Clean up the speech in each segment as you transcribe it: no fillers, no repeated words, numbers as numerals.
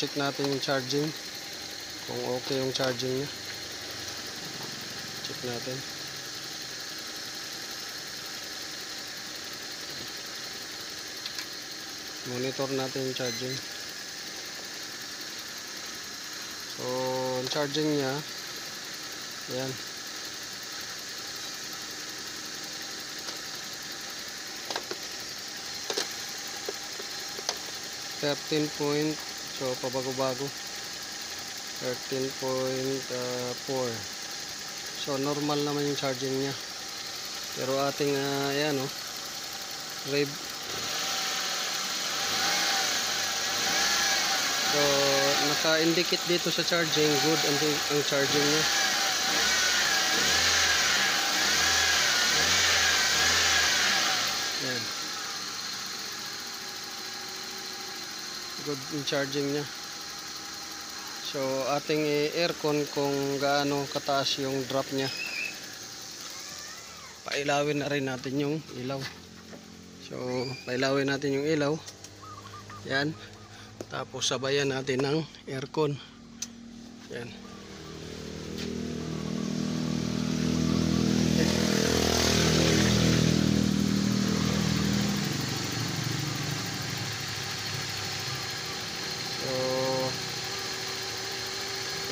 check natin yung charging. Kung okay yung charging niya. Check natin. Monitor natin yung charging. So, yung charging niya, ayan. So pabago-bago 13.4. So normal naman yung charging niya. Pero ating ayan rev. So naka-indicate dito sa charging, good ang charging niya. Ayan. Good yung charging niya. So ating i-aircon kung gaano kataas yung drop niya. Pailawin na rin natin yung ilaw. So pailawin natin yung ilaw. Yan. Tapos sabayan natin ng aircon. Yan.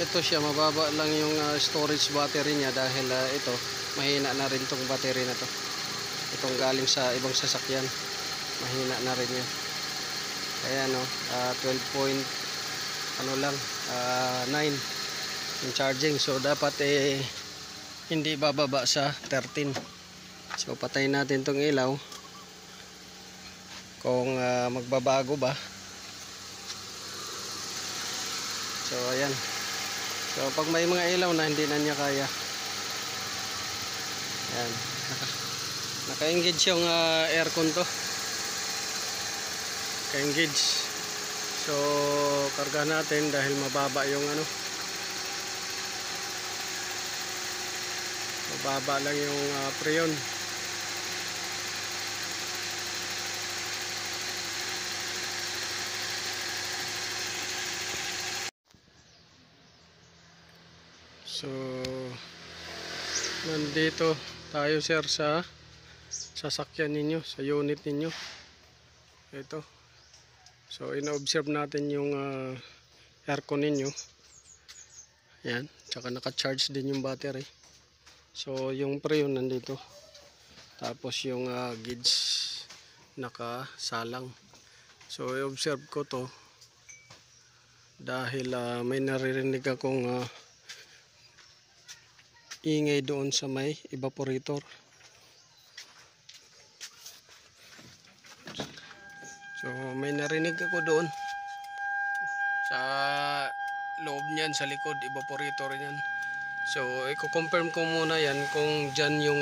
Ito siya, mababa lang yung storage battery niya dahil ito mahina na rin tong battery na to. Itong galing sa ibang sasakyan, mahina na rin yan. Kaya 12 point 9 yung charging. So dapat hindi bababa sa 13. So patayin natin tong ilaw kung magbabago ba. So ayan. So pag may mga ilaw na hindi na niya kaya. Ayan. Naka-engage yung aircon to. Naka-engage. So karga natin dahil mababa yung mababa lang yung preyon. So nandito tayo sir sa sasakyan ninyo, sa unit ninyo. Ito. So ina-observe natin yung aircon ninyo. Yan, tsaka naka-charge din yung battery. So yung preyon nandito. Tapos yung gauge nakasalang. So i-observe ko to dahil may naririnig akong ingay doon sa may evaporator. So may narinig ako doon sa loob niyan, sa likod, evaporator niyan. So i-confirm ko muna yan kung dyan yung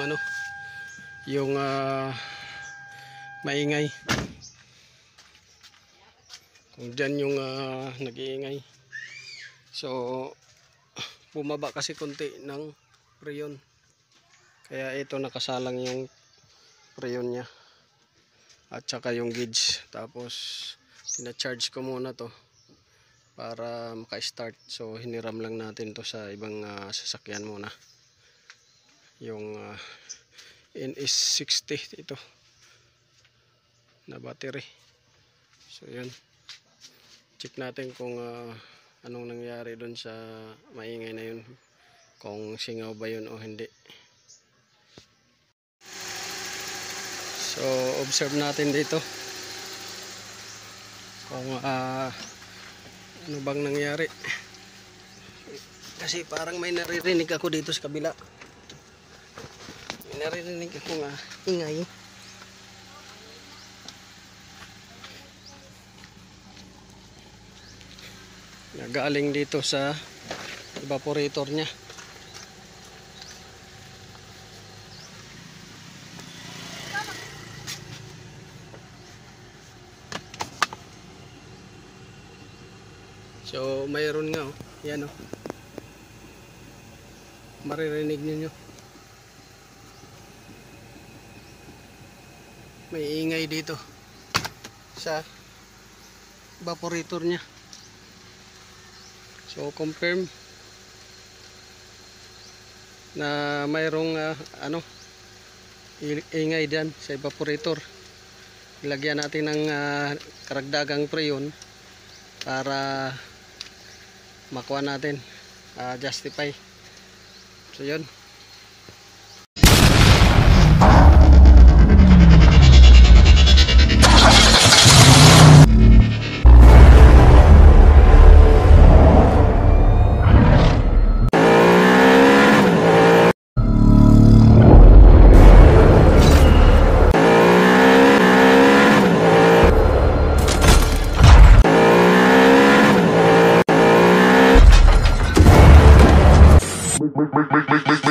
yung maingay, kung dyan yung nag-iingay. So bumaba kasi konti ng preyon, kaya ito nakasalang yung preyon nya at saka yung gauge. Tapos tina-charge ko muna to para maka-start. So hiniram lang natin to sa ibang sasakyan muna, yung NS60 ito na battery. So yun, check natin kung anong nangyari doon sa maingay na yun, kung singaw ba yun o hindi. So observe natin dito kung ano bang nangyari, kasi parang may naririnig ako dito sa kabila. May naririnig ako ingay. Galing dito sa evaporator nya. So mayroon nga yan maririnig niyo. May ingay dito sa evaporator nya. So confirm na mayroong ingay diyan sa evaporator. Ilagyan natin ng karagdagang preyon para makuha natin, justify. So yun. Make